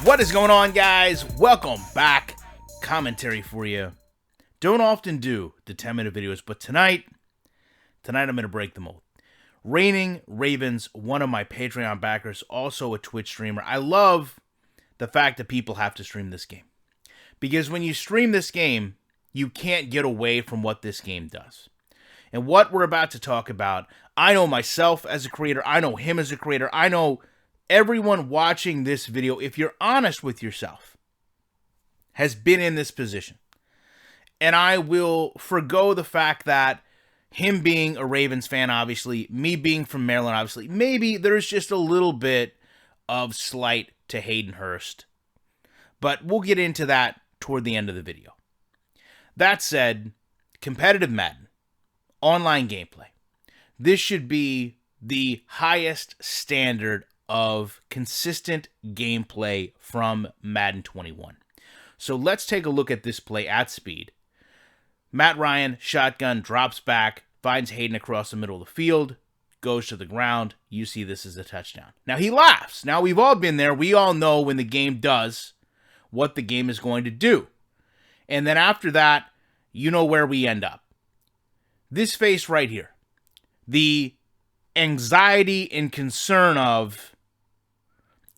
What is going on, guys? Welcome back. Commentary for you. Don't often do the 10-minute videos, but tonight I'm going to break the mold. Reigning Ravens, one of my Patreon backers, also a Twitch streamer. I love the fact that people have to stream this game. Because when you stream this game, you can't get away from what this game does. And what we're about to talk about, I know myself as a creator, I know him as a creator, I know everyone watching this video, if you're honest with yourself, has been in this position. And I will forgo the fact that him being a Ravens fan, obviously, me being from Maryland, obviously, maybe there's just a little bit of slight to Hayden Hurst. But we'll get into that toward the end of the video. That said, competitive Madden, online gameplay. This should be the highest standard of consistent gameplay from Madden 21. So let's take a look at this play at speed. Matt Ryan, shotgun, drops back, finds Hayden across the middle of the field, goes to the ground. You see this as a touchdown. Now he laughs. Now we've all been there. We all know when the game does what the game is going to do. And then after that, you know where we end up. This face right here. The anxiety and concern of,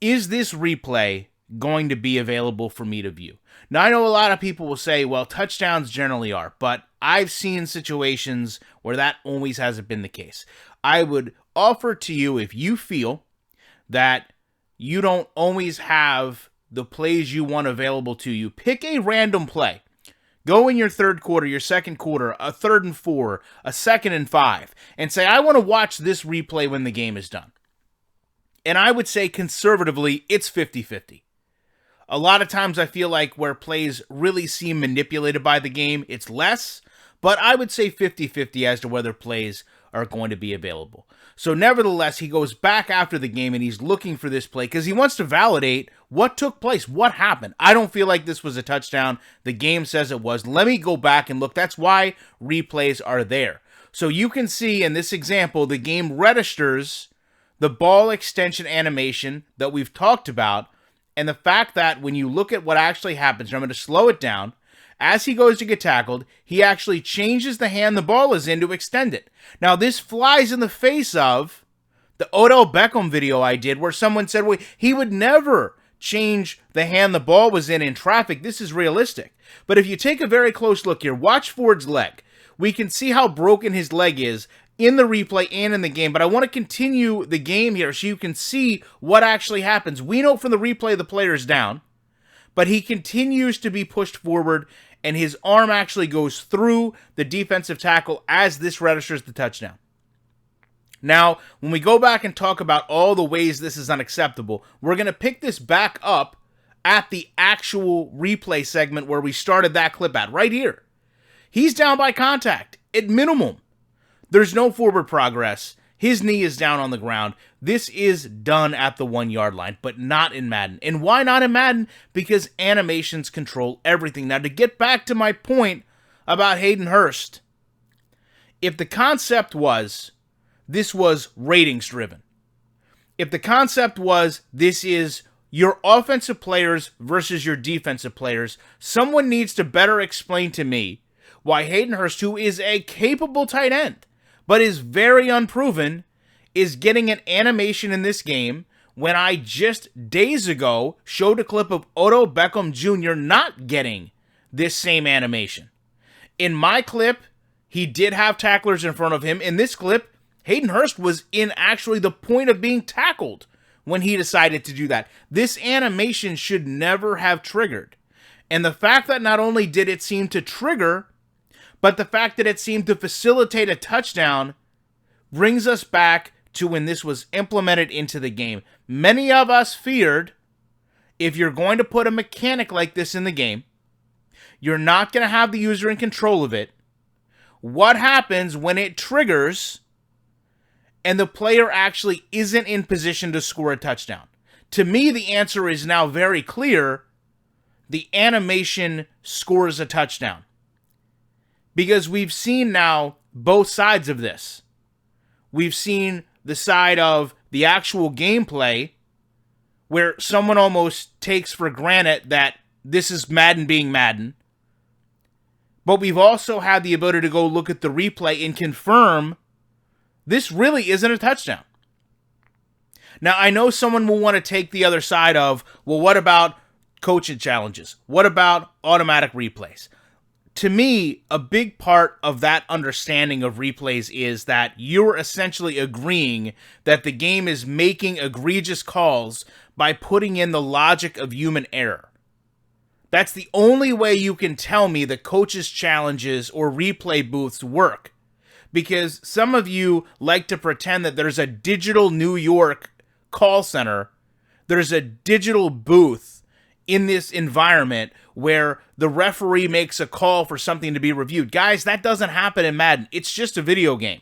is this replay going to be available for me to view? Now, I know a lot of people will say, well, touchdowns generally are, but I've seen situations where that always hasn't been the case. I would offer to you, if you feel that you don't always have the plays you want available to you, pick a random play. Go in your third quarter, your second quarter, a 3rd and 4, a 2nd and 5, and say, I want to watch this replay when the game is done. And I would say conservatively, it's 50-50. A lot of times I feel like where plays really seem manipulated by the game, it's less, but I would say 50-50 as to whether plays are going to be available. So nevertheless, he goes back after the game and he's looking for this play because he wants to validate what took place, what happened. I don't feel like this was a touchdown. The game says it was. Let me go back and look. That's why replays are there. So you can see in this example, the game registers the ball extension animation that we've talked about, and the fact that when you look at what actually happens, and I'm going to slow it down, as he goes to get tackled, he actually changes the hand the ball is in to extend it. Now, this flies in the face of the Odell Beckham video I did where someone said, well, he would never change the hand the ball was in traffic. This is realistic. But if you take a very close look here, watch Ford's leg. We can see how broken his leg is in the replay and in the game, but I want to continue the game here so you can see what actually happens. We know from the replay the player is down, but he continues to be pushed forward, and his arm actually goes through the defensive tackle as this registers the touchdown. Now, when we go back and talk about all the ways this is unacceptable, we're going to pick this back up at the actual replay segment where we started that clip at, right here. He's down by contact, at minimum. There's no forward progress. His knee is down on the ground. This is done at the 1-yard line, but not in Madden. And why not in Madden? Because animations control everything. Now, to get back to my point about Hayden Hurst, if the concept was this was ratings driven, if the concept was this is your offensive players versus your defensive players, someone needs to better explain to me why Hayden Hurst, who is a capable tight end, but is very unproven, is getting an animation in this game when I just days ago showed a clip of Odell Beckham Jr. not getting this same animation. In my clip, he did have tacklers in front of him. In this clip, Hayden Hurst was in actually the point of being tackled when he decided to do that. This animation should never have triggered. And the fact that not only did it seem to trigger, but the fact that it seemed to facilitate a touchdown brings us back to when this was implemented into the game. Many of us feared if you're going to put a mechanic like this in the game, you're not going to have the user in control of it. What happens when it triggers and the player actually isn't in position to score a touchdown? To me, the answer is now very clear. the animation scores a touchdown. Because we've seen now both sides of this. We've seen the side of the actual gameplay where someone almost takes for granted that this is Madden being Madden. But we've also had the ability to go look at the replay and confirm this really isn't a touchdown. Now, I know someone will want to take the other side of, well, what about coaching challenges? What about automatic replays? To me, a big part of that understanding of replays is that you're essentially agreeing that the game is making egregious calls by putting in the logic of human error. That's the only way you can tell me that coaches' challenges or replay booths work. Because some of you like to pretend that there's a digital New York call center, there's a digital booth in this environment where the referee makes a call for something to be reviewed. Guys, that doesn't happen in Madden. It's just a video game.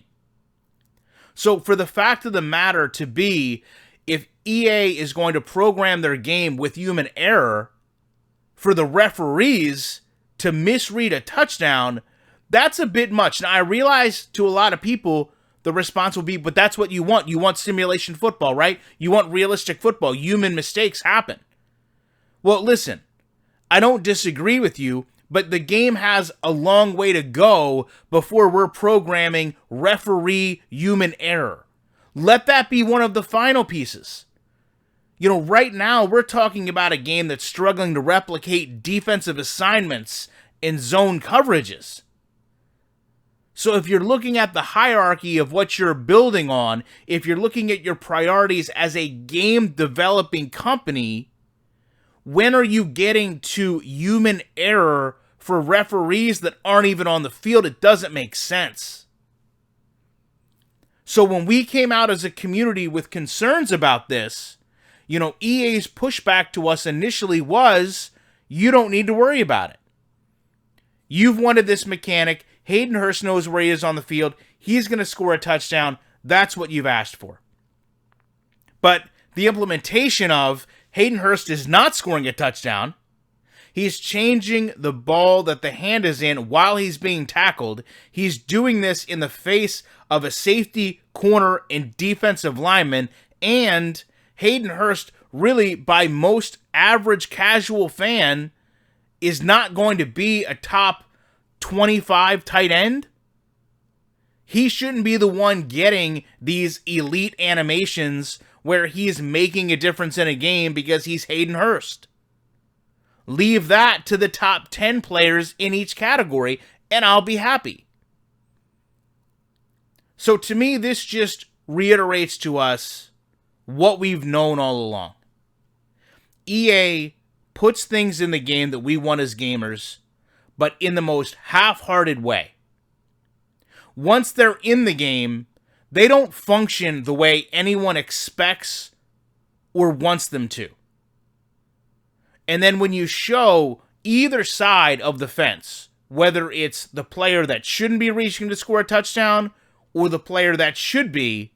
So for the fact of the matter to be, if EA is going to program their game with human error, for the referees to misread a touchdown, that's a bit much. Now, I realize to a lot of people, the response will be, but that's what you want. You want simulation football, right? You want realistic football. Human mistakes happen. Well, listen, I don't disagree with you, but the game has a long way to go before we're programming referee human error. Let that be one of the final pieces. You know, right now we're talking about a game that's struggling to replicate defensive assignments and zone coverages. So if you're looking at the hierarchy of what you're building on, if you're looking at your priorities as a game developing company, when are you getting to human error for referees that aren't even on the field? It doesn't make sense. So when we came out as a community with concerns about this, you know, EA's pushback to us initially was, you don't need to worry about it. You've wanted this mechanic. Hayden Hurst knows where he is on the field. He's going to score a touchdown. That's what you've asked for. But the implementation of Hayden Hurst is not scoring a touchdown. He's changing the ball that the hand is in while he's being tackled. He's doing this in the face of a safety, corner, and defensive lineman. And Hayden Hurst, really, by most average casual fan, is not going to be a top 25 tight end. He shouldn't be the one getting these elite animations where he's making a difference in a game because he's Hayden Hurst. Leave that to the top 10 players in each category, and I'll be happy. So to me, this just reiterates to us what we've known all along. EA puts things in the game that we want as gamers, but in the most half-hearted way. Once they're in the game, they don't function the way anyone expects or wants them to. And then when you show either side of the fence, whether it's the player that shouldn't be reaching to score a touchdown or the player that should be,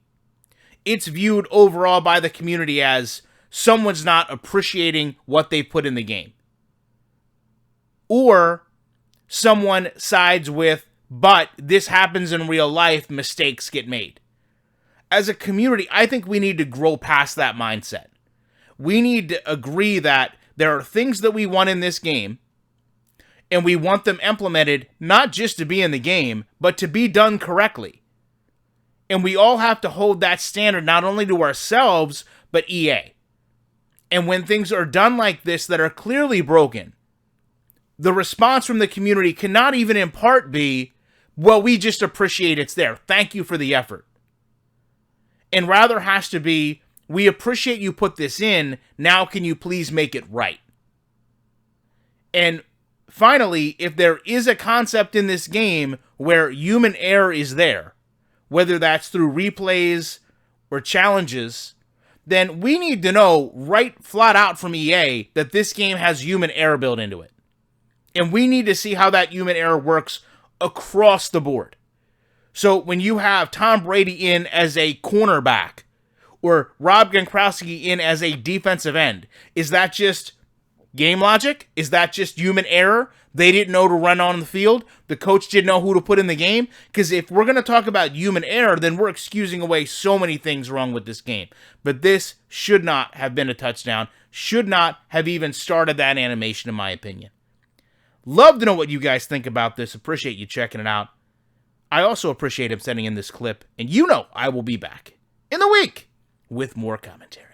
it's viewed overall by the community as someone's not appreciating what they put in the game. Or someone sides with, but this happens in real life, mistakes get made. As a community, I think we need to grow past that mindset. We need to agree that there are things that we want in this game, and we want them implemented not just to be in the game, but to be done correctly. And we all have to hold that standard not only to ourselves, but EA. And when things are done like this that are clearly broken, the response from the community cannot even in part be, well, we just appreciate it's there. Thank you for the effort. And rather has to be, we appreciate you put this in. Now can you please make it right? And finally, if there is a concept in this game where human error is there, whether that's through replays or challenges, then we need to know right flat out from EA that this game has human error built into it. And we need to see how that human error works across the board. So when you have Tom Brady in as a cornerback or Rob Gronkowski in as a defensive end, is that just Game logic? Is that just human error? They didn't know to run on the field? The coach didn't know who to put in the game? Because if we're going to talk about human error, then we're excusing away so many things wrong with this game. But this should not have been a touchdown. Should not have even started that animation, in my opinion. Love to know what you guys think about this. Appreciate you checking it out. I also appreciate him sending in this clip. And you know I will be back in the week with more commentary.